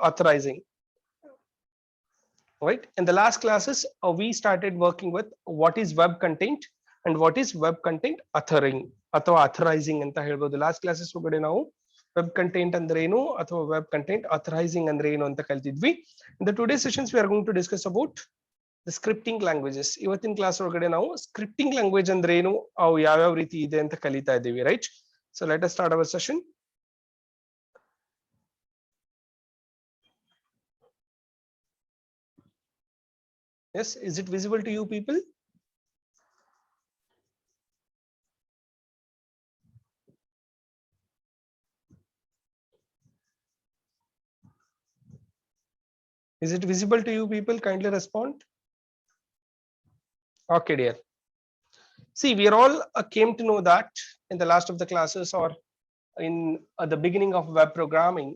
authorizing. Right? In the last classes, we started working with what is web content and what is web content authoring ಅಥವಾ authorizing ಅಂತ ಹೇಳ್ಬೋದು. Last classes ಒಳಗಡೆ ನಾವು web content ಅಂದ್ರೆ ಏನು ಅಥವಾ web content authorizing ಅಂದ್ರೆ ಏನು ಅಂತ ಕಲಿತಿದ್ವಿ. In the today's sessions we are going to discuss about the scripting languages. ಇವತ್ತಿನ ಕ್ಲಾಸ್ ಒಳಗಡೆ ನಾವು ಸ್ಕ್ರಿಪ್ಟಿಂಗ್ ಲ್ಯಾಂಗ್ವೇಜ್ ಅಂದ್ರೆ ಏನು, ಅವು ಯಾವ್ಯಾವ ರೀತಿ ಇದೆ ಅಂತ ಕಲಿತಾ ಇದ್ದೀವಿ. Right? So let us start our session. Yes, is it visible to you people? Is it visible to you people? Kindly respond. Okay, dear. See, we are all came to know that in the last of the classes or in the beginning of web programming,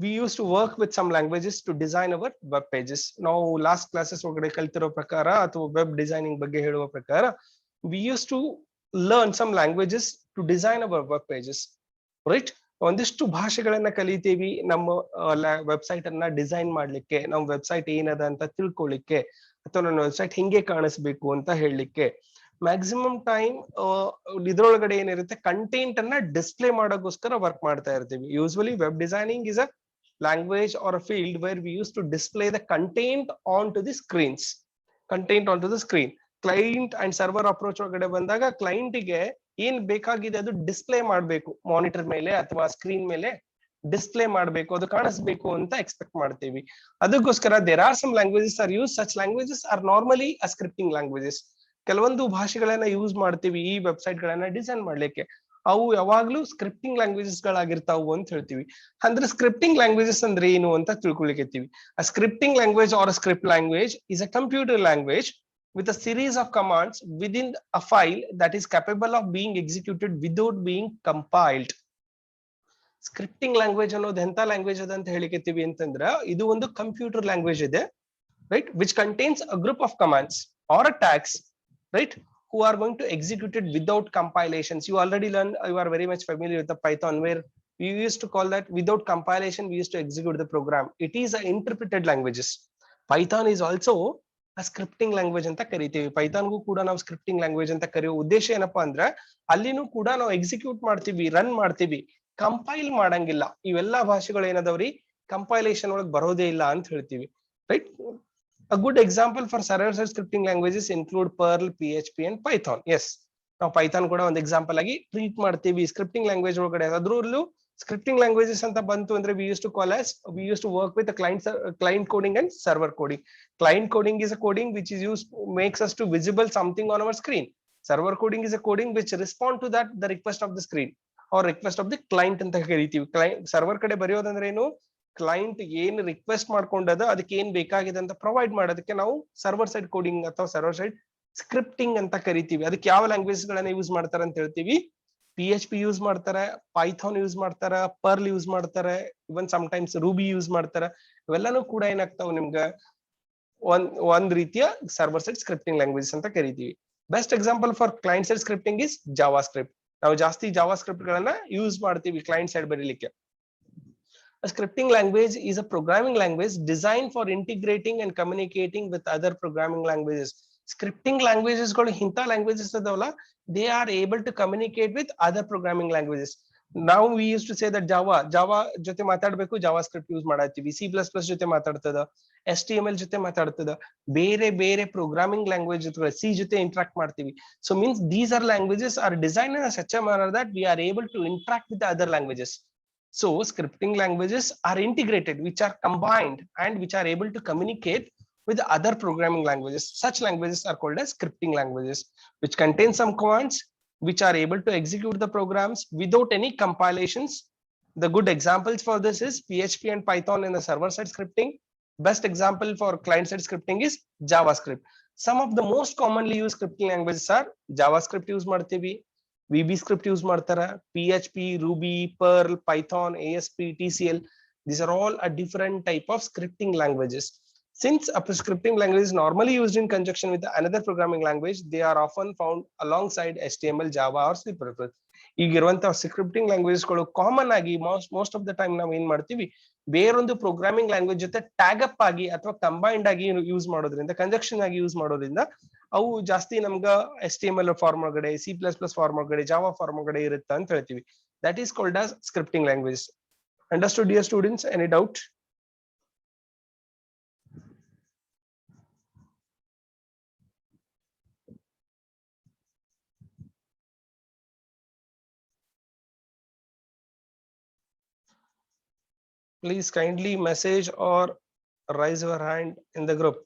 we used to work with some languages to design our web pages. Now, last classes ಒಳಗಡೆ ಕಲಿತಿರೋ ಪ್ರಕಾರ ಅಥವಾ web designing ಬಗ್ಗೆ ಹೇಳುವ ಪ್ರಕಾರ we used to learn some languages to design our web pages. Right? ಒಂದಿಷ್ಟು ಭಾಷೆಗಳನ್ನ ಕಲಿತೀವಿ ನಮ್ಮ ವೆಬ್ಸೈಟ್ ಅನ್ನ ಡಿಸೈನ್ ಮಾಡ್ಲಿಕ್ಕೆ, ನಮ್ಮ ವೆಬ್ಸೈಟ್ ಏನದ ಅಂತ ತಿಳ್ಕೊಳ್ಳಿಕ್ಕೆ, ಅಥವಾ ನನ್ನ ವೆಬ್ಸೈಟ್ ಹಿಂಗೆ ಕಾಣಿಸ್ಬೇಕು ಅಂತ ಹೇಳಲಿಕ್ಕೆ. ಮ್ಯಾಕ್ಸಿಮಮ್ ಟೈಮ್ ಇದ್ರೊಳಗಡೆ ಏನಿರುತ್ತೆ, ಕಂಟೆಂಟ್ ಅನ್ನ ಡಿಸ್ಪ್ಲೇ ಮಾಡೋಕ್ಕೋಸ್ಕರ ವರ್ಕ್ ಮಾಡ್ತಾ ಇರ್ತೀವಿ. Usually web designing is a language or a field where we used to display the content onto the screens. Content onto the screen. Client and server approach ಒಳಗಡೆ ಬಂದಾಗ ಕ್ಲೈಂಟಿಗೆ ಏನ್ ಬೇಕಾಗಿದೆ ಅದು ಡಿಸ್ಪ್ಲೇ ಮಾಡಬೇಕು, ಮಾನಿಟರ್ ಮೇಲೆ ಅಥವಾ ಸ್ಕ್ರೀನ್ ಮೇಲೆ ಡಿಸ್ಪ್ಲೇ ಮಾಡಬೇಕು, ಅದು ಕಾಣಿಸ್ಬೇಕು ಅಂತ ಎಕ್ಸ್ಪೆಕ್ಟ್ ಮಾಡ್ತೀವಿ. ಅದಕ್ಕೋಸ್ಕರ there are some languages are used. Such languages are normally a scripting languages. ಕೆಲವೊಂದು ಭಾಷೆಗಳನ್ನ ಯೂಸ್ ಮಾಡ್ತೀವಿ ಈ ವೆಬ್ಸೈಟ್ ಗಳನ್ನ ಡಿಸೈನ್ ಮಾಡ್ಲಿಕ್ಕೆ. ಅವು ಯಾವಾಗ್ಲೂ ಸ್ಕ್ರಿಪ್ಟಿಂಗ್ ಲ್ಯಾಂಗ್ವೇಜಸ್ ಗಳಾಗಿರ್ತಾವು ಅಂತ ಹೇಳ್ತೀವಿ. ಅಂದ್ರೆ ಸ್ಕ್ರಿಪ್ಟಿಂಗ್ ಲ್ಯಾಂಗ್ವೇಜಸ್ ಅಂದ್ರೆ ಏನು ಅಂತ ತಿಳ್ಕೊಳಿಕತ್ತೀವಿ. A scripting language or a script language is a computer language with a series of commands within a file that is capable of being executed without being compiled. Scripting language ಅನ್ನೋದು ಎಂತ language ಅದ ಅಂತ ಹೇಳಿಕತ್ತೀವಿ ಅಂತಂದ್ರ ಇದು ಒಂದು computer language ಇದೆ, right, which contains a group of commands or a tags, right, who are going to execute it without compilations. You already learned, you are very much familiar with the Python, where we used to call that without compilation we used to execute the program. It is a interpreted languages. Python is also a scripting language ಅಂತ ಕರಿತೀವಿ. ಪೈಥಾನ್ಗೂ ಕೂಡ ನಾವು scripting language ಅಂತ ಕರೆಯೋ ಉದ್ದೇಶ ಏನಪ್ಪಾ ಅಂದ್ರೆ ಅಲ್ಲಿನೂ ಕೂಡ ನಾವು ಎಕ್ಸಿಕ್ಯೂಟ್ ಮಾಡ್ತೀವಿ, ರನ್ ಮಾಡ್ತೀವಿ, ಕಂಪೈಲ್ ಮಾಡಂಗಿಲ್ಲ. ಇವೆಲ್ಲಾ ಭಾಷೆಗಳು ಏನದವ್ರಿ ಕಂಪೈಲೇಷನ್ ಒಳಗೆ ಬರೋದೇ ಇಲ್ಲ ಅಂತ ಹೇಳ್ತೀವಿ. Right? A good example for server-side scripting languages include Perl, PHP and Python. Yes, ನಾವು ಪೈಥಾನ್ ಕೂಡ ಒಂದು ಎಕ್ಸಾಂಪಲ್ ಆಗಿ ಟ್ರೀಟ್ ಮಾಡ್ತೀವಿ ಸ್ಕ್ರಿಪ್ಟಿಂಗ್ ಲ್ಯಾಂಗ್ವೇಜ್ ಒಳಗಡೆ. ಅದ್ರಲ್ಲೂ ಸ್ಕ್ರಿಪ್ಟಿಂಗ್ ಲ್ಯಾಂಗ್ವೇಜಸ್ ಅಂತ ಬಂತು ಅಂದ್ರೆ we used to work with the client coding and server coding. Client coding is a coding which is used makes us to visible something on our screen. Server coding is a coding which respond to that the request of the screen or request of the client ಅಂತ ಕರಿತೀವಿ. Server ಕಡೆ ಬರೆಯೋದಂದ್ರೆ ಏನು, client ಏನ್ request ಮಾಡ್ಕೊಂಡದ ಅದಕ್ಕೆ ಏನ್ ಬೇಕಾಗಿದೆ ಅಂತ provide ಮಾಡೋದಕ್ಕೆ ನಾವು ಸರ್ವರ್ ಸೈಡ್ ಕೋಡಿಂಗ್ ಅಥವಾ ಸರ್ವರ್ ಸೈಡ್ ಸ್ಕ್ರಿಪ್ಟಿಂಗ್ ಅಂತ ಕರಿತೀವಿ. ಅದಕ್ಕೆ ಯಾವ ಲ್ಯಾಂಗ್ವೇಜ್ ಗಳನ್ನ ಯೂಸ್ ಮಾಡ್ತಾರೆ ಅಂತ ಹೇಳ್ತೀವಿ. PHP ಯೂಸ್ ಮಾಡ್ತಾರೆ, ಪೈಥಾನ್ ಯೂಸ್ ಮಾಡ್ತಾರೆ, ಪರ್ಲ್ ಯೂಸ್ ಮಾಡ್ತಾರೆ, ಇವನ್ ಸಮ್ಟೈಮ್ಸ್ ರೂಬಿ ಯೂಸ್ ಮಾಡ್ತಾರೆ. ಇವೆಲ್ಲಾನು ಕೂಡ ಏನಾಗ್ತಾವ ನಿಮ್ಗೆ ಒಂದ್ ರೀತಿಯ ಸರ್ವರ್ ಸೈಡ್ ಸ್ಕ್ರಿಪ್ಟಿಂಗ್ ಲ್ಯಾಂಗ್ವೇಜಸ್ ಅಂತ ಕರಿತೀವಿ. Best example for client side scripting is Java script. ನಾವು ಜಾಸ್ತಿ ಜಾವಾ ಸ್ಕ್ರಿಪ್ಟ್ ಗಳನ್ನ ಯೂಸ್ ಮಾಡ್ತೀವಿ ಕ್ಲೈಂಟ್ ಸೈಡ್ ಬರೀಲಿಕ್ಕೆ. A scripting language is a programming language designed for integrating and communicating with other programming languages. Scripting languages ಗಳು ಇಂಥ languages ಅದವಲ್ಲ, they are able to communicate with other programming languages. Now we used to say that Java ಜೊತೆ ಮಾತಾಡಬೇಕು, Java script use ಮಾಡಾತೀವಿ. C++ ಜೊತೆ ಮಾತಾಡ್ತದ, HTML ಜೊತೆ ಮಾತಾಡ್ತದ, ಬೇರೆ programming language ಜೊತೆ C ಜೊತೆ interact ಮಾಡ್ತೀವಿ. So means these are languages are designed in such a manner that we are able to interact with the other languages. So scripting languages are integrated, which are combined and which are able to communicate with other programming languages. Such languages are called as scripting languages, which contain some commands which are able to execute the programs without any compilations. The good examples for this is PHP and Python in the server side scripting. Best example for client side scripting is JavaScript. Some of the most commonly used scripting languages are JavaScript use ಮಾಡ್ತೀವಿ, VB script use ಮಾಡ್ತಾರ, PHP, Ruby, Perl, Python, ASP, TCL. These are all a different type of scripting languages. Since a scripting language is normally used in conjunction with another programming language, they are often found alongside HTML, Java or C++. ಈಗಿರುವಂತಹ scripting language ಗಳು common ಆಗಿ most of the time ನಾವು ಏನ್ ಮಾಡ್ತೀವಿ, ಬೇರೊಂದು programming language ಜೊತೆ tag up ಆಗಿ ಅಥವಾ ಕಂಬೈನ್ಡ್ ಆಗಿ ಯೂಸ್ ಮಾಡೋದ್ರಿಂದ, ಕಂಜಕ್ಷನ್ ಆಗಿ ಯೂಸ್ ಮಾಡೋದ್ರಿಂದ ಅವು ಜಾಸ್ತಿ ನಮ್ಗ HTML ಫಾರ್ಮ್ ಒಳಗಡೆ, C++ ಫಾರ್ಮ್ ಒಳಗಡೆ, ಜಾವಾ ಫಾರ್ಮ್ ಒಳಗಡೆ ಇರುತ್ತೆ ಅಂತ ಹೇಳ್ತೀವಿ. That is called as scripting language. Understood, dear students? Any doubt? Please kindly message or raise your hand in the group.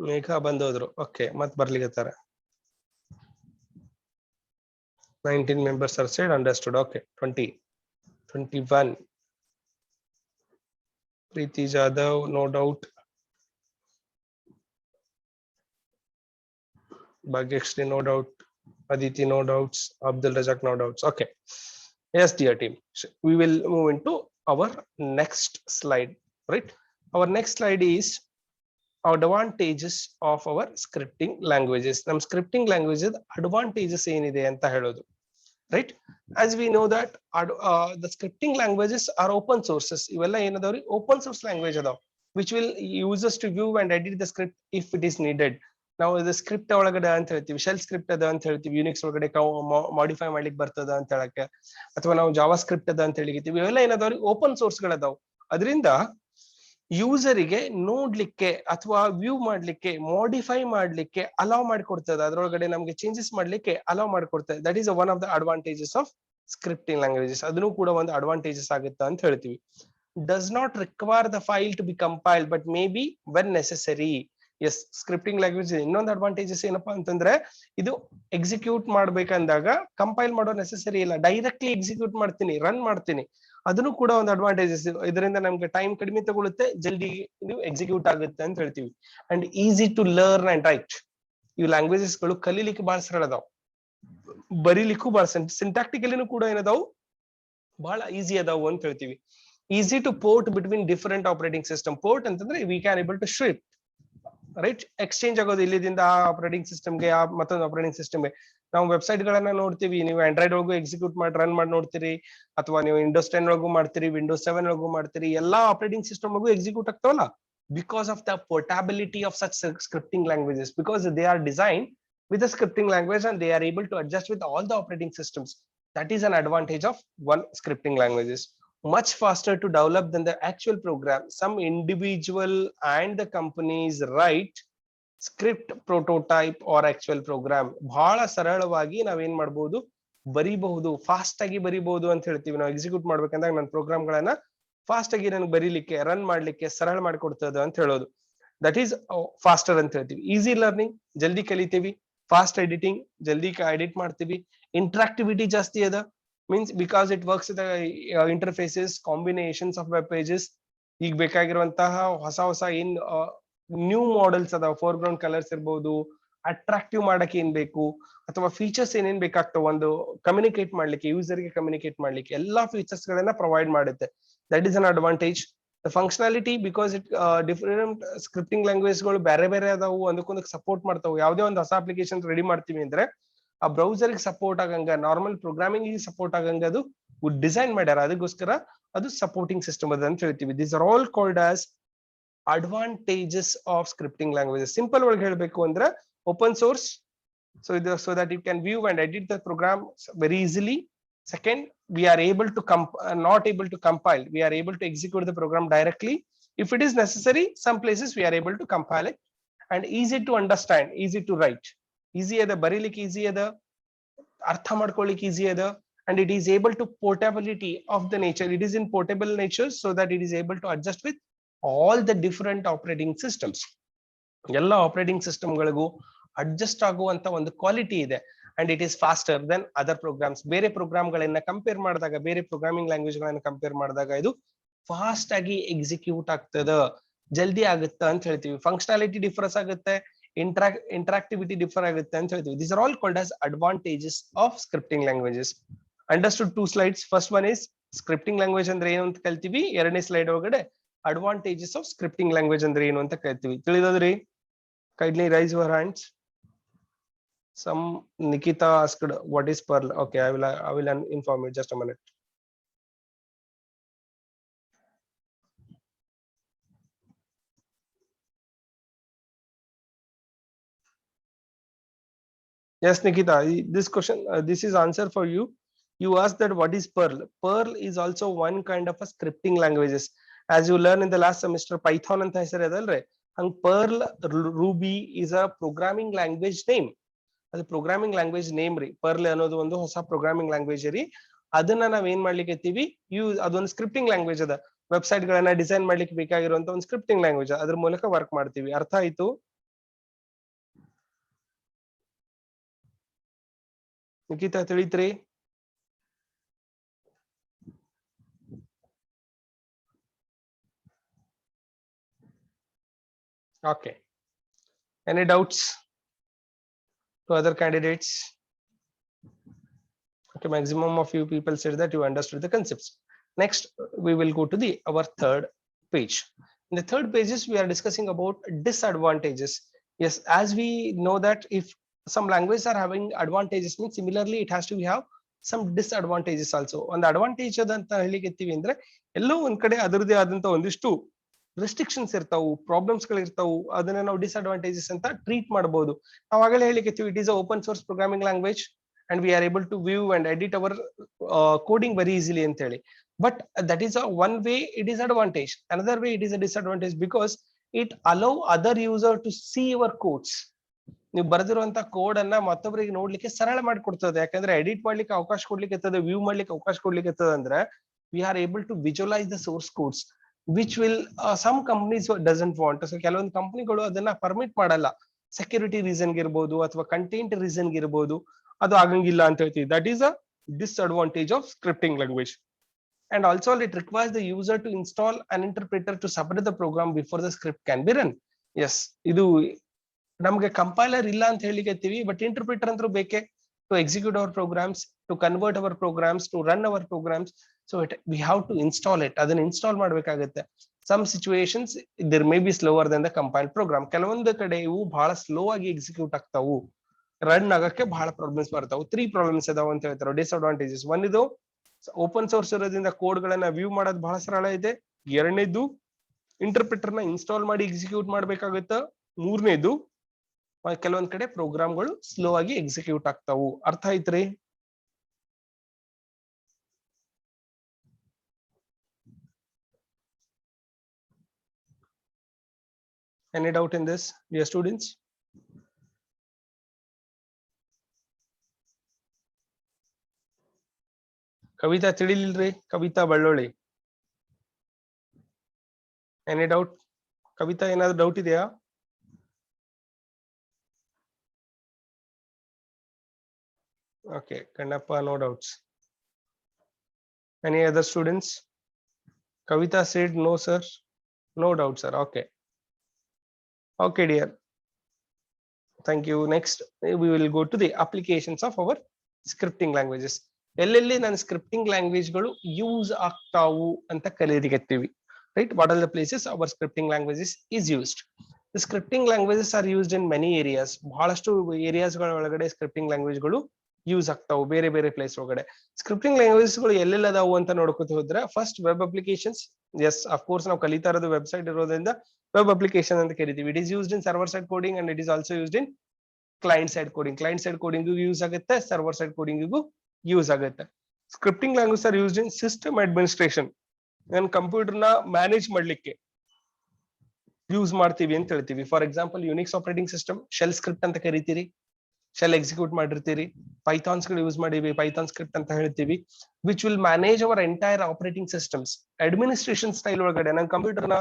Megha ಬಂದೋದ್ರು. ಓಕೆ, ಮತ್ ಬರ್ಲಿಕತ್ತಾರ. 19 members are said. Understood. Okay, 20, 21. Preeti Jadhav, no doubt. Bhagyakshri, no doubt. Aditi, no doubts. Abdul Razak, no doubts. Okay. Yes, dear team. We will move into our next slide. Right. Our next slide is advantages of our scripting languages. Nam scripting languages advantages ಏನಿದೆ ಅಂತ ಹೇಳೋದು. Right. As we know that the scripting languages are open sources. ಇವೆಲ್ಲ ಏನದವ್ರಿ open source language ಅದಾವ, which will users to view and edit the script if it is needed. ನಾವು ಇದು script ಒಳಗಡೆ ಅಂತ ಹೇಳ್ತೀವಿ, ಶೆಲ್ ಸ್ಕ್ರಿಪ್ಟ್ ಅದ ಅಂತ ಹೇಳ್ತೀವಿ, ಯೂನಿಕ್ಸ್ ಒಳಗಡೆ ಮಾಡಿಫೈ ಮಾಡ್ಲಿಕ್ಕೆ ಬರ್ತದ ಅಂತ ಹೇಳಕ್ಕೆ, ಅಥವಾ ನಾವು ಜಾವಾ ಸ್ಕ್ರಿಪ್ಟ್ ಅದ ಅಂತ ಹೇಳಿರ್ತೀವಿ. ಇವೆಲ್ಲ ಏನದವ್ರಿ ಓಪನ್ ಸೋರ್ಸ್ ಗಳದಾವ್. ಅದರಿಂದ ಯೂಸರಿಗೆ ನೋಡ್ಲಿಕ್ಕೆ ಅಥವಾ ವ್ಯೂ ಮಾಡ್ಲಿಕ್ಕೆ, ಮಾಡಿಫೈ ಮಾಡ್ಲಿಕ್ಕೆ ಅಲೌ ಮಾಡಿಕೊಡ್ತದೆ. ಅದ್ರೊಳಗಡೆ ನಮ್ಗೆ ಚೇಂಜಸ್ ಮಾಡ್ಲಿಕ್ಕೆ ಅಲೌ ಮಾಡಿಕೊಡ್ತದೆ. That is one of the advantages of scripting languages. ಅದನ್ನು ಕೂಡ ಒಂದು ಅಡ್ವಾಂಟೇಜಸ್ ಆಗುತ್ತಾ ಅಂತ ಹೇಳ್ತೀವಿ. Does not require the file to be compiled but may be when necessary. Yes, scripting language ಇನ್ನೊಂದು ಅಡ್ವಾಂಟೇಜಸ್ ಏನಪ್ಪಾ ಅಂತಂದ್ರೆ, ಇದು ಎಕ್ಸಿಕ್ಯೂಟ್ ಮಾಡ್ಬೇಕಂದಾಗ ಕಂಪೈಲ್ ಮಾಡೋ ನೆಸೆಸರಿ ಇಲ್ಲ, ಡೈರೆಕ್ಟ್ಲಿ ಎಕ್ಸಿಕ್ಯೂಟ್ ಮಾಡ್ತೀನಿ, ರನ್ ಮಾಡ್ತೀನಿ. ಅದನ್ನು ಕೂಡ ಒಂದು ಅಡ್ವಾಂಟೇಜಸ್. ಇದರಿಂದ ನಮ್ಗೆ ಟೈಮ್ ಕಡಿಮೆ ತಗೊಳುತ್ತೆ, ಜಲ್ದಿ ಇದು ಎಕ್ಸಿಕ್ಯೂಟ್ ಆಗುತ್ತೆ ಅಂತ ಹೇಳ್ತೀವಿ. And easy to learn and write. ಇವು ಲ್ಯಾಂಗ್ವೇಜಸ್ ಗಳು ಕಲೀಲಿಕ್ಕೆ ಬಹಳ ಸರಳ ಅದಾವ್, ಬರೀಲಿಕ್ಕೂ ಬಹಳ ಸಿಂಟ್ಯಾಕ್ಟಿಕಲಿನೂ ಕೂಡ ಏನದಾವು ಬಹಳ ಈಸಿ ಅದಾವು ಅಂತ ಹೇಳ್ತೀವಿ. Easy to port between different operating system. Port ಅಂತಂದ್ರೆ we can able to shift, right, exchange ಆಗೋದು ಇಲ್ಲಿದಿಂದ ಆ ಆಪರೇಟಿಂಗ್ ಸಿಸ್ಟಮ್ಗೆ, ಆ ಮತ್ತೊಂದು ಆಪರೇಟಿಂಗ್ ಸಿಸ್ಟಮ್ಗೆ. ನಾವು ವೆಬ್ಸೈಟ್ ಗಳನ್ನ ನೋಡ್ತೀವಿ, ನೀವು ಆಂಡ್ರಾಯ್ಡ್ ಒಳಗೂ ಎಕ್ಸಿಕ್ಯೂಟ್ ಮಾಡಿ ರನ್ ಮಾಡಿ ನೋಡ್ತೀರಿ, ಅಥವಾ ನೀವು ವಿಂಡೋಸ್ 10 ಒಳಗೂ ಮಾಡ್ತೀರಿ, ವಿಂಡೋಸ್ 7 ಒಳಗೂ ಮಾಡ್ತೀರಿ. ಎಲ್ಲಾ ಆಪರೇಟಿಂಗ್ ಸಿಸ್ಟಮ್ ಒಳಗೂ ಎಕ್ಸಿಕ್ಯೂಟ್ ಆಗ್ತಾವಲ್ಲ, because of the portability of such scripting languages, because they are design with a scripting language and they are able to adjust with all the operating systems. That is an advantage of one scripting languages. Much faster to develop than the actual program. Some individual and the companies write script prototype or actual program. ಬಹಳ ಸರಳವಾಗಿ ನಾವೇನ್ ಮಾಡಬಹುದು, ಬರಿಬಹುದು, fast ಆಗಿ ಬರಿಬಹುದು ಅಂತ ಹೇಳ್ತೀವಿ. ನಾವು execute ಮಾಡ್ಬೇಕಂದಾಗ ನನ್ನ program ಗಳನ್ನ ಫಾಸ್ಟ್ ಆಗಿ ನನಗೆ ಬರೀಲಿಕ್ಕೆ, ರನ್ ಮಾಡ್ಲಿಕ್ಕೆ ಸರಳ ಮಾಡಿಕೊಡ್ತದ ಅಂತ ಹೇಳೋದು. ದಟ್ ಈಸ್ ಫಾಸ್ಟರ್ ಅಂತ ಹೇಳ್ತೀವಿ. ಈಸಿ ಲರ್ನಿಂಗ್, ಜಲ್ದಿ ಕಲಿತೀವಿ. ಫಾಸ್ಟ್ ಎಡಿಟಿಂಗ್, ಜಲ್ದಿ ಎಡಿಟ್ ಮಾಡ್ತೀವಿ. ಇಂಟ್ರಾಕ್ಟಿವಿಟಿ ಜಾಸ್ತಿ ಅದ, means because it works the interfaces, combinations of web pages. ಈಗ ಬೇಕಾಗಿರುವಂತಹ ಹೊಸ ಹೊಸ ಏನ್ ನ್ಯೂ ಮಾಡೆಲ್ಸ್ ಅದಾವ, ಫೋರ್ ಗ್ರೌಂಡ್ ಕಲರ್ಸ್ ಇರ್ಬೋದು, ಅಟ್ರಾಕ್ಟಿವ್ ಮಾಡಕ್ಕೆ ಏನ್ ಬೇಕು, ಅಥವಾ ಫೀಚರ್ಸ್ ಏನೇನ್ ಬೇಕಾಗ್ತಾವ ಒಂದು ಕಮ್ಯುನಿಕೇಟ್ ಮಾಡ್ಲಿಕ್ಕೆ, ಯೂಸರ್ಗೆ ಕಮ್ಯುನಿಕೇಟ್ ಮಾಡ್ಲಿಕ್ಕೆ, ಎಲ್ಲಾ ಫೀಚರ್ಸ್ ಗಳನ್ನ ಪ್ರೊವೈಡ್ ಮಾಡುತ್ತೆ. That is an advantage. The functionality, because it different scripting language ಗಳು ಬೇರೆ ಬೇರೆ ಅದಾವು, ಒಂದಕ್ಕೊಂದಕ್ಕೆ ಸಪೋರ್ಟ್ ಮಾಡ್ತಾವು. ಯಾವುದೇ ಒಂದು ಹೊಸ ಅಪ್ಲಿಕೇಶನ್ ರೆಡಿ ಮಾಡ್ತೀವಿ ಅಂದ್ರೆ ಆ ಬ್ರೌಸರ್ ಗೆ ಸಪೋರ್ಟ್ ಆಗಂಗ, ನಾರ್ಮಲ್ ಪ್ರೋಗ್ರಾಮಿಂಗ್ ಗೆ ಸಪೋರ್ಟ್ ಆಗಂಗ ಅದು ಡಿಸೈನ್ ಮಾಡ್ಯಾರ. ಅದಕ್ಕೋಸ್ಕರ ಅದು ಸಪೋರ್ಟಿಂಗ್ ಸಿಸ್ಟಮ್ ಅದ ಅಂತ ಹೇಳ್ತೀವಿ. These are all called as advantages of scripting languages. Simple ಒಳಗೆ ಹೇಳಬೇಕು ಅಂದ್ರೆ open source, so that you can view and edit the program very easily. Second, we are able to not able to compile, we are able to execute the program directly. If it is necessary, some places we are able to compile it. And easy to understand, easy to write. Easy ada barilik, easy ada artha madkolik, easy ada. And it is able to portability of the nature. It is in portable nature, so that it is able to adjust with all the different operating systems. Ella operating system ಗಳಿಗೂ adjust ಆಗುವಂತ ಒಂದು quality ಇದೆ. And it is faster than other programs. ಬೇರೆ program ಗಳನ್ನ compare ಮಾಡಿದಾಗ, ಬೇರೆ programming language ಗಳನ್ನ compare ಮಾಡಿದಾಗ ಇದು ಫಾಸ್ಟ್ ಆಗಿ ಎಕ್ಸಿಕ್ಯೂಟ್ ಆಗ್ತದ, ಜಲ್ದಿ ಆಗುತ್ತೆ ಅಂತ ಹೇಳ್ತೀವಿ. ಫಂಕ್ಷನಾಲಿಟಿ ಡಿಫರೆನ್ಸ್ ಆಗುತ್ತೆ, ಇಂಟ್ರಾಕ್ಟಿವಿಟಿ ಡಿಫರ್ ಆಗುತ್ತೆ ಅಂತ ಹೇಳ್ತೀವಿ. These are all called as advantages of scripting languages. Understood? 2 slides. First one is scripting language ಅಂದ್ರೆ ಏನು ಅಂತ ಕಲ್ತೀವಿ. ಎರಡನೇ ಸ್ಲೈಡ್ ಒಳಗಡೆ ಅಡ್ವಾಂಟೇಜಸ್ ಆಫ್ ಸ್ಕ್ರಿಪ್ಟಿಂಗ್ ಲ್ಯಾಂಗ್ವೇಜ್ ಅಂದ್ರೆ ಏನು ಅಂತ ಕಲ್ತೀವಿ. ತಿಳಿದದ್ರಿ? Kindly raise your hands. Some Nikita asked what is Perl. Okay, I will inform you, just a minute. Yes, Nikita, this question, this is answer for you. You asked that what is Perl. Perl is also one kind of a scripting languages. As you learned in the last semester, Python anta ಹೆಸರು ಅದಲ್ರಿ, ಹಂಗ್ Perl, Ruby is a programming language name. ಅದು programming language name ರೀ. Pearl ಅನ್ನೋದು ಒಂದು ಹೊಸ programming language ರೀ. ಅದನ್ನ ನಾವ್ ಏನ್ ಮಾಡ್ಲಿಕ್ಕೆ ಅದೊಂದು ಸ್ಕ್ರಿಪ್ಟಿಂಗ್ ಲ್ಯಾಂಗ್ವೇಜ್ ಅದ. ವೆಬ್ಸೈಟ್ ಗಳನ್ನ ಡಿಸೈನ್ ಮಾಡ್ಲಿಕ್ಕೆ ಬೇಕಾಗಿರುವಂತ ಒಂದು ಸ್ಕ್ರಿಪ್ಟಿಂಗ್ ಲ್ಯಾಂಗ್ವೇಜ್, ಅದ್ರ ಮೂಲಕ ವರ್ಕ್ ಮಾಡ್ತೀವಿ. ಅರ್ಥ ಆಯ್ತು ನಿಖಿತಾ? ತಿಳಿತ್ರಿ? Okay, any doubts to other candidates? Okay, maximum of you people said that you understood the concepts. Next, we will go to our third page. In the third pages, we are discussing about disadvantages. Yes, as we know that if some languages are having advantages, means similarly it has to have some disadvantages also. ಒಂದು advantage ಅದಂತ ಹೇಳಿಕೆತ್ತೀವಿ ಅಂದ್ರೆ ಎಲ್ಲೋ ಒಂದ್ ಕಡೆ ಅದರದೇ ಆದಂತ ಒಂದಿಷ್ಟು restrictions ಇರ್ತಾವು, problems ಗಳು ಇರ್ತಾವು. ಅದನ್ನ ನಾವು ಡಿಸ್ಅಡ್ವಾಂಟೇಜಸ್ ಅಂತ ಟ್ರೀಟ್ ಮಾಡಬಹುದು. ನಾವು ಆಗಲೇ ಹೇಳಿಕೆತ್ತೀವಿ, it is a open source programming language and we are able to view and edit our coding very easily ಅಂತ ಹೇಳಿ. But that is a one way it is advantage. Another way it is a disadvantage because it allow other user to see your codes. ನೀವು ಬರೆದಿರುವಂತ code ಅನ್ನ ಮತ್ತೊಬ್ಬರಿಗೆ ನೋಡ್ಲಿಕ್ಕೆ ಸರಳ ಮಾಡಿಕೊಡ್ತದೆ. ಯಾಕಂದ್ರೆ edit ಮಾಡ್ಲಿಕ್ಕೆ ಅವಕಾಶ ಕೊಡ್ಲಿಕ್ಕೆ ಇರ್ತದೆ, ವ್ಯೂ ಮಾಡ್ಲಿಕ್ಕೆ ಅವಕಾಶ ಕೊಡ್ಲಿಕ್ಕೆ ಇರ್ತದೆ. ಅಂದ್ರೆ we are able to visualize the source codes which will some companies doesn't want. So ಕೆಲವೊಂದು ಕಂಪನಿಗಳು ಅದನ್ನ ಪರ್ಮಿಟ್ ಮಾಡಲ್ಲ, ಸೆಕ್ಯೂರಿಟಿ ರೀಸನ್ ಇರ್ಬೋದು ಅಥವಾ ಕಂಟೆಂಟ್ ರೀಸನ್ ಇರ್ಬೋದು. ಅದು ಆಗಂಗಿಲ್ಲ ಅಂತ ಹೇಳ್ತೀವಿ. That is a disadvantage of scripting language. And also it requires the user to install an interpreter to submit the program before the script can be run. Yes, ಇದು ನಮ್ಗೆ compiler ಇಲ್ಲ ಅಂತ ಹೇಳಿಕತ್ತೀವಿ, but interpreter ಅಂತೂ ಬೇಕೇ to execute our programs, to convert our programs, to run our programs. So we have to install it. ಅದನ್ನ install ಮಾಡ್ಬೇಕಾಗತ್ತೆ. Some situations there may be slower than the compiled program. ಕೆಲವೊಂದು ಕಡೆ ಇವು ಬಹಳ slow ಆಗಿ execute ಆಗ್ತಾವು, run ಆಗಕ್ಕೆ ಬಹಳ problems ಬರ್ತಾವು. 3 ಪ್ರಾಬ್ಲಮ್ಸ್ ಅದಾವ ಅಂತ ಹೇಳ್ತಾರೆ ಡಿಸ್ಅಡ್ವಾಂಟೇಜಸ್. ಒಂದಿದು ಓಪನ್ ಸೋರ್ಸ್ ಇರೋದ್ರಿಂದ ಕೋಡ್ ಗಳನ್ನ ವ್ಯೂ ಮಾಡೋದು ಬಹಳ ಸರಳ ಇದೆ. ಎರಡನೇದು ಇಂಟರ್ಪ್ರಿಟರ್ ನ ಇನ್ಸ್ಟಾಲ್ ಮಾಡಿ ಎಕ್ಸಿಕ್ಯೂಟ್ ಮಾಡ್ಬೇಕಾಗತ್ತ. ಮೂರನೇದು ಕೆಲವೊಂದ್ ಕಡೆ ಪ್ರೋಗ್ರಾಮ್ಗಳು ಸ್ಲೋ ಆಗಿ ಎಕ್ಸಿಕ್ಯೂಟ್ ಆಗ್ತಾವು. ಅರ್ಥ ಐತ್ರಿ? Any doubt in this, dear students? Kavita ತಿಳಿಲಿಲ್ರಿ? Kavita Ballolli, any doubt? ಕವಿತಾ ಏನಾದ್ರು ಡೌಟ್ ಇದೆಯಾ? Okay, Kannappa, no doubts. Any other students? Kavita said no, sir. No doubt, sir. Okay. Okay, dear. Thank you. Next, we will go to the applications of our scripting languages. ಎಲ್ಲೆಲ್ಲಿ ನಾನು scripting language ಗಳು use ಆಗ್ತಾವು ಅಂತ ಕಲಿಯಲಿಕತ್ತೀವಿ. Right? What are the places our scripting languages is used? The scripting languages are used in many areas. ಬಹಳಷ್ಟು areas ಗಳ ಒಳಗಡೆ scripting language ಗಳು use ಆಗ್ತಾವು ಬೇರೆ ಬೇರೆ ಪ್ಲೇಸ್ ಒಳಗಡೆ. ಸ್ಕ್ರಿಪ್ಟಿಂಗ್ ಲ್ಯಾಂಗ್ವೇಜಸ್ ಗಳು ಎಲ್ಲೆಲ್ಲ ಅದಾವು ಅಂತ ನೋಡ್ಕೊತ ಹೋದ್ರೆ, first web applications. Yes, of course ನಾವು ಕಲಿತಾ ಇರೋದು ವೆಬ್ಸೈಟ್ ಇರೋದ್ರಿಂದ ವೆಬ್ ಅಪ್ಲಿಕೇಶನ್ ಅಂತ ಕರಿತೀವಿ. It is used in server side coding and it is also used in client side coding. Client side coding use ಆಗುತ್ತೆ, ಸರ್ವರ್ ಸೈಡ್ ಕೋಡಿಂಗ್ ಯೂಸ್ ಆಗುತ್ತೆ. Scripting language are used in system administration. ನಾನು computer ನ manage ಮಾಡ್ಲಿಕ್ಕೆ use ಮಾಡ್ತೀವಿ ಅಂತ ಹೇಳ್ತೀವಿ. For example, Unix operating system shell script ಅಂತ ಕರಿತೀರಿ, ಶೆಲ್ ಎಕ್ಸಿಕ್ಯೂಟ್ ಮಾಡಿರ್ತೀರಿ. ಪೈಥಾನ್ಸ್ ಗಳು ಯೂಸ್ ಮಾಡಿವಿ, ಪೈಥಾನ್ ಸ್ಕ್ರಿಪ್ಟ್ ಅಂತ ಹೇಳ್ತೀವಿ, which will manage hour entire operating systems. Administration style ಒಳಗಡೆ ನಾನು ಕಂಪ್ಯೂಟರ್ ನ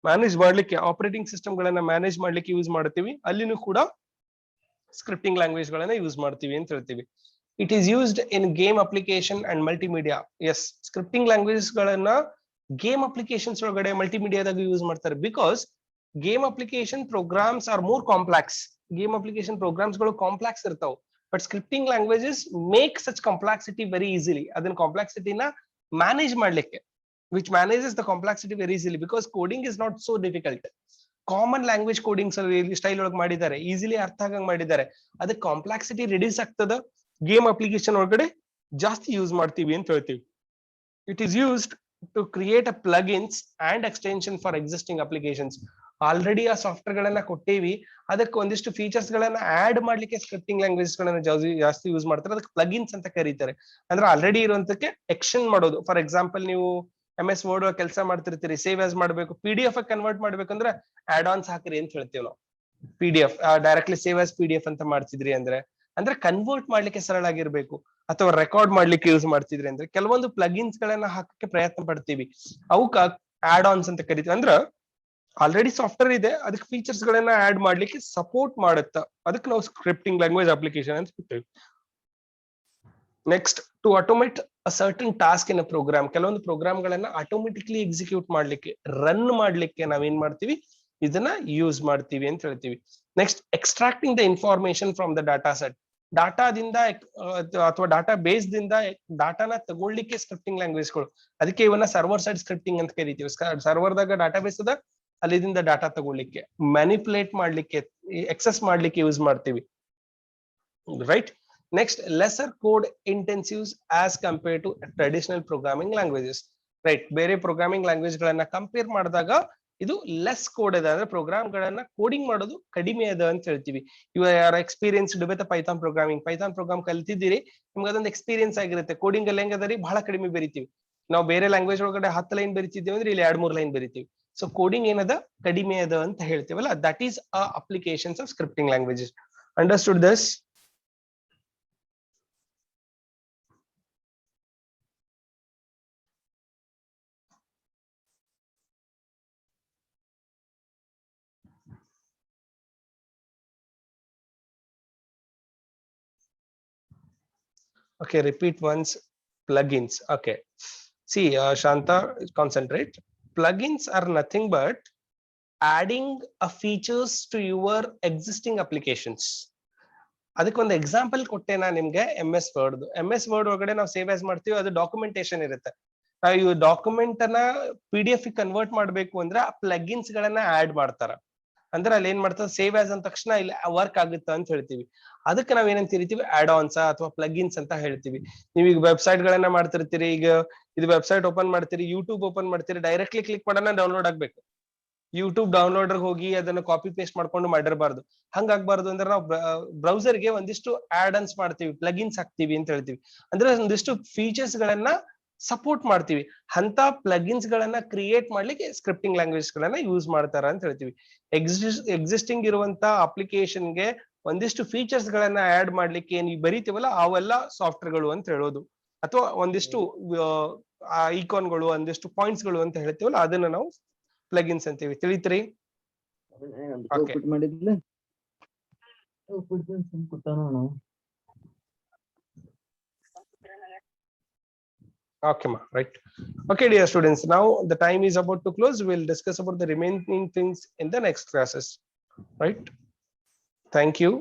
ಮ್ಯಾನೇಜ್ ಮಾಡ್ಲಿಕ್ಕೆ, ಆಪರೇಟಿಂಗ್ ಸಿಸ್ಟಮ್ ಗಳನ್ನ ಮ್ಯಾನೇಜ್ ಮಾಡ್ಲಿಕ್ಕೆ ಯೂಸ್ ಮಾಡ್ತೀವಿ. ಅಲ್ಲಿನೂ ಕೂಡ ಸ್ಕ್ರಿಪ್ಟಿಂಗ್ ಲ್ಯಾಂಗ್ವೇಜ್ ಗಳನ್ನ ಯೂಸ್ ಮಾಡ್ತೀವಿ ಅಂತ ಹೇಳ್ತೀವಿ. It is used in game application and multimedia. Yes, scripting languages ಗಳನ್ನ ಗೇಮ್ ಅಪ್ಲಿಕೇಶನ್ಸ್ ಒಳಗಡೆ ಮಲ್ಟಿಮೀಡಿಯಾದಾಗ ಯೂಸ್ ಮಾಡ್ತಾರೆ. Because game application programs are more complex. Game application programs ಗಳು ಕಾಂಪ್ಲೆಕ್ಸ್ ಇರ್ತಾವ. But scripting languages make such complexity very easily. ಅದನ್ನ ಕಾಂಪ್ಲೆಕ್ಸಿಟಿನ manage ಮಾಡ್ಲಿಕ್ಕೆ, which manages the complexity very easily because coding is not so difficult. Common language codings style ಒಳಗೆ ಮಾಡಿದ್ದಾರೆ, easily ಅರ್ಥ ಆಗಂಗ್ ಮಾಡಿದ್ದಾರೆ. ಅದಕ್ಕೆ ಕಾಂಪ್ಲೆಕ್ಸಿಟಿ ರಿಡ್ಯೂಸ್ ಆಗ್ತದ. ಗೇಮ್ ಅಪ್ಲಿಕೇಶನ್ ಒಳಗಡೆ ಜಾಸ್ತಿ ಯೂಸ್ ಮಾಡ್ತೀವಿ ಅಂತ ಹೇಳ್ತೀವಿ. It is used to create a plugins and extension for existing applications. Already ಆ ಸಾಫ್ಟ್ವೇರ್ ಗಳನ್ನ ಕೊಟ್ಟೇವಿ, ಅದಕ್ಕೆ ಒಂದಿಷ್ಟು ಫೀಚರ್ಸ್ ಗಳನ್ನ ಆಡ್ ಮಾಡ್ಲಿಕ್ಕೆ ಸ್ಕ್ರಿಪ್ಟಿಂಗ್ ಲ್ಯಾಂಗ್ವೇಜ್ ಗಳನ್ನ ಜಾಸ್ತಿ ಯೂಸ್ ಮಾಡ್ತಾರೆ. ಅದಕ್ಕೆ ಪ್ಲಗಿನ್ಸ್ ಅಂತ ಕರೀತಾರೆ. ಅಂದ್ರೆ ಆಲ್ರೆಡಿ ಇರುವಂತಕ್ಕೆ ಎಕ್ಸ್ಟೆಂಡ್ ಮಾಡೋದು. ಫಾರ್ ಎಕ್ಸಾಂಪಲ್, ನೀವು MS ವರ್ಡ್ ಕೆಲಸ ಮಾಡ್ತಿರ್ತೀರಿ, ಸೇವ್ ಆಸ್ ಮಾಡಬೇಕು, PDF ಕನ್ವರ್ಟ್ ಮಾಡ್ಬೇಕಂದ್ರೆ ಆಡ್ ಆನ್ಸ್ ಹಾಕ್ರಿ ಅಂತ ಹೇಳ್ತೀವಿ ನಾವು. PDF directly save as PDF ಅಂತ ಮಾಡ್ತಿದ್ರಿ ಅಂದ್ರೆ ಕನ್ವರ್ಟ್ ಮಾಡ್ಲಿಕ್ಕೆ ಸರಳ ಆಗಿರ್ಬೇಕು. ಅಥವಾ ರೆಕಾರ್ಡ್ ಮಾಡ್ಲಿಕ್ಕೆ ಯೂಸ್ ಮಾಡ್ತಿದ್ರಿ ಅಂದ್ರೆ ಕೆಲವೊಂದು ಪ್ಲಗಿನ್ಸ್ ಗಳನ್ನ ಹಾಕಕ್ಕೆ ಪ್ರಯತ್ನ ಪಡ್ತೀವಿ. ಅವಕ್ಕ ಆಡ್ ಆನ್ಸ್ ಅಂತ ಕರಿತೀವಿ. ಅಂದ್ರ ಆಲ್ರೆಡಿ ಸಾಫ್ಟ್ವೇರ್ ಇದೆ, ಅದಕ್ಕೆ ಫೀಚರ್ಸ್ ಗಳನ್ನ ಆಡ್ ಮಾಡ್ಲಿಕ್ಕೆ ಸಪೋರ್ಟ್ ಮಾಡುತ್ತ. ಅದಕ್ಕೆ ನಾವು ಸ್ಕ್ರಿಪ್ಟಿಂಗ್ ಲ್ಯಾಂಗ್ವೇಜ್ ಅಪ್ಲಿಕೇಶನ್ ಅಂತ ಹೇಳ್ತೀವಿ. Next, to automate a certain task in a program. ಕೆಲವೊಂದು ಪ್ರೋಗ್ರಾಮ್ ಗಳನ್ನ ಆಟೋಮೆಟಿಕ್ಲಿ ಎಕ್ಸಿಕ್ಯೂಟ್ ಮಾಡ್ಲಿಕ್ಕೆ, ರನ್ ಮಾಡ್ಲಿಕ್ಕೆ ನಾವೇನ್ ಮಾಡ್ತೀವಿ, ಇದನ್ನ ಯೂಸ್ ಮಾಡ್ತೀವಿ ಅಂತ ಹೇಳ್ತೀವಿ. Next, extracting the information from the data set. ಡಾಟಾದಿಂದ ಅಥವಾ ಡಾಟಾ ಬೇಸ್ ದಿಂದ ಡಾಟಾನ ತಗೊಳ್ಳಿಕ್ಕೆ ಸ್ಕ್ರಿಪ್ಟಿಂಗ್ ಲ್ಯಾಂಗ್ವೇಜ್ಗಳು. ಅದಕ್ಕೆ ಇವನ್ನ ಸರ್ವರ್ ಸೈಡ್ ಸ್ಕ್ರಿಪ್ಟಿಂಗ್ ಅಂತ ಕರಿತೀವಿ. ಸರ್ವರ್ದಾಗ ಡಾಟಾ ಬೇಸ್ ಅದ, ಅಲ್ಲಿಂದ ಡಾಟಾ ತಗೊಳ್ಳಿಕ್ಕೆ, ಮ್ಯಾನಿಪುಲೇಟ್ ಮಾಡ್ಲಿಕ್ಕೆ, ಎಕ್ಸೆಸ್ ಮಾಡ್ಲಿಕ್ಕೆ ಯೂಸ್ ಮಾಡ್ತೀವಿ. Right. Next, lesser code intensives as compare to traditional programming languages. Right. ಬೇರೆ ಪ್ರೋಗ್ರಾಮಿಂಗ್ ಲ್ಯಾಂಗ್ವೇಜ್ ಗಳನ್ನ ಕಂಪೇರ್ ಮಾಡಿದಾಗ ಇದು ಲೆಸ್ ಕೋಡ್ ಅದ, ಅಂದ್ರೆ ಪ್ರೋಗ್ರಾಮ್ ಗಳನ್ನ ಕೋಡಿಂಗ್ ಮಾಡೋದು ಕಡಿಮೆ ಅದ ಅಂತ ಹೇಳ್ತೀವಿ. ಇವ ಯಾರ ಎಕ್ಸ್ಪೀರಿಯನ್ಸ್ಡ್ ವಿತ್ ಪೈಥಾನ್ ಪ್ರೋಗ್ರಾಮ್ ಕಲ್ತಿದ್ದೀರಿ, ನಿಮ್ಗೆ ಅದೊಂದು ಎಕ್ಸ್ಪೀರಿಯನ್ಸ್ ಆಗಿರುತ್ತೆ. ಕೋಡಿಂಗ್ ಅಲ್ಲಿ ಹೆಂಗದರಿ, ಬಹಳ ಕಡಿಮೆ ಬರಿತೀವಿ ನಾವು. ಬೇರೆ ಲ್ಯಾಂಗ್ವೇಜ್ ಒಳಗಡೆ 10 ಲೈನ್ ಬರಿತಿದ್ದೀವಿ ಅಂದ್ರೆ ಇಲ್ಲಿ 2-3 ಲೈನ್ ಬರಿತೀವಿ. ಸೊ ಕೋಡಿಂಗ್ ಏನದ, ಕಡಿಮೆ ಅದ ಅಂತ ಹೇಳ್ತೀವಲ್ಲ, that is applications of scripting languages. Understood this? Okay, repeat once. Plugins. Okay. See, Shanta, concentrate. Plugins are nothing but adding a features to your existing applications. ಅದಕ್ಕೆ ಒಂದು ಎಕ್ಸಾಂಪಲ್ ಕೊಟ್ಟೆ ನಾನು ನಿಮ್ಗೆ. MS ವರ್ಡ್ ಒಳಗಡೆ ನಾವು ಸೇವ್ ಆಸ್ ಮಾಡ್ತೀವಿ, ಅದು documentation ಇರುತ್ತೆ. ನಾವು ಈ ಡಾಕ್ಯುಮೆಂಟ್ ಅನ್ನ PDF ಕನ್ವರ್ಟ್ ಮಾಡ್ಬೇಕು ಅಂದ್ರೆ ಆ ಪ್ಲಗಿನ್ಸ್ ಗಳನ್ನ ಆಡ್ ಮಾಡ್ತಾರ. ಅಂದ್ರೆ ಅಲ್ಲಿ ಏನ್ ಮಾಡ್ತಾರೆ, ಸೇವ್ ಆಸ್ ಅಂದ ತಕ್ಷಣ ಇಲ್ಲಿ ವರ್ಕ್ ಆಗುತ್ತಾ ಅಂತ ಹೇಳ್ತೀವಿ. ಅದಕ್ಕೆ ನಾವ್ ಏನಂತ ಹೇಳ್ತೀವಿ, ಆಡ್ ಆನ್ಸ್ ಅಥವಾ ಪ್ಲಗಿನ್ಸ್ ಅಂತ ಹೇಳ್ತೀವಿ. ನೀವೀಗ ವೆಬ್ಸೈಟ್ ಗಳನ್ನ ಮಾಡ್ತಿರ್ತೀರಿ, ಈಗ ಇದು ವೆಬ್ಸೈಟ್ ಓಪನ್ ಮಾಡ್ತೀರಿ, ಯೂಟ್ಯೂಬ್ ಓಪನ್ ಮಾಡ್ತೀರಿ, ಡೈರೆಕ್ಟ್ಲಿ ಕ್ಲಿಕ್ ಮಾಡೋಣ ಡೌನ್ಲೋಡ್ ಆಗ್ಬೇಕು. ಯೂಟ್ಯೂಬ್ ಡೌನ್ಲೋಡರ್ ಹೋಗಿ ಅದನ್ನ ಕಾಪಿ ಪೇಸ್ಟ್ ಮಾಡ್ಕೊಂಡು ಮಾಡಿರಬಾರ್ದು. ಹಂಗಾಗ್ಬಾರ್ದು ಅಂದ್ರೆ ನಾವು ಬ್ರೌಸರ್ಗೆ ಒಂದಿಷ್ಟು ಆಡ್ ಆನ್ಸ್ ಮಾಡ್ತೀವಿ, ಪ್ಲಗಿನ್ಸ್ ಹಾಕ್ತಿವಿ ಅಂತ ಹೇಳ್ತೀವಿ. ಅಂದ್ರೆ ಒಂದಿಷ್ಟು ಫೀಚರ್ಸ್ ಗಳನ್ನ ಸಪೋರ್ಟ್ ಮಾಡ್ತೀವಿ. ಅಂತ ಪ್ಲಗಿನ್ಸ್ ಗಳನ್ನ ಕ್ರಿಯೇಟ್ ಮಾಡ್ಲಿಕ್ಕೆ ಸ್ಕ್ರಿಪ್ಟಿಂಗ್ ಲ್ಯಾಂಗ್ವೇಜ್ ಗಳನ್ನ ಯೂಸ್ ಮಾಡ್ತಾರ ಅಂತ ಹೇಳ್ತೀವಿ. ಎಕ್ಸಿಸ್ಟಿಂಗ್ ಇರುವಂತ ಅಪ್ಲಿಕೇಶನ್ಗೆ ಒಂದಿಷ್ಟು ಫೀಚರ್ಸ್ ಗಳನ್ನ ಆಡ್ ಮಾಡ್ಲಿಕ್ಕೆ ನೀವು ಬರೀತೀವಲ್ಲ, ಅವೆಲ್ಲ ಸಾಫ್ಟ್ವೇರ್ ಗಳು ಅಂತ ಹೇಳೋದು. ಅಥವಾ ಒಂದಿಷ್ಟು ಐಕಾನ್ಗಳು, ಒಂದಿಷ್ಟು ಪಾಯಿಂಟ್ಸ್ ಗಳು ಅಂತ ಹೇಳ್ತೀವಲ್ಲ, ಅದನ್ನ ನಾವು ಪ್ಲಗಿನ್ಸ್ ಅಂತೀವಿ. ತಿಳಿತ್ರಿ? Okay, ma, right. Okay, dear students, now the time is about to close. We'll discuss about the remaining things in the next classes. Right. Thank you.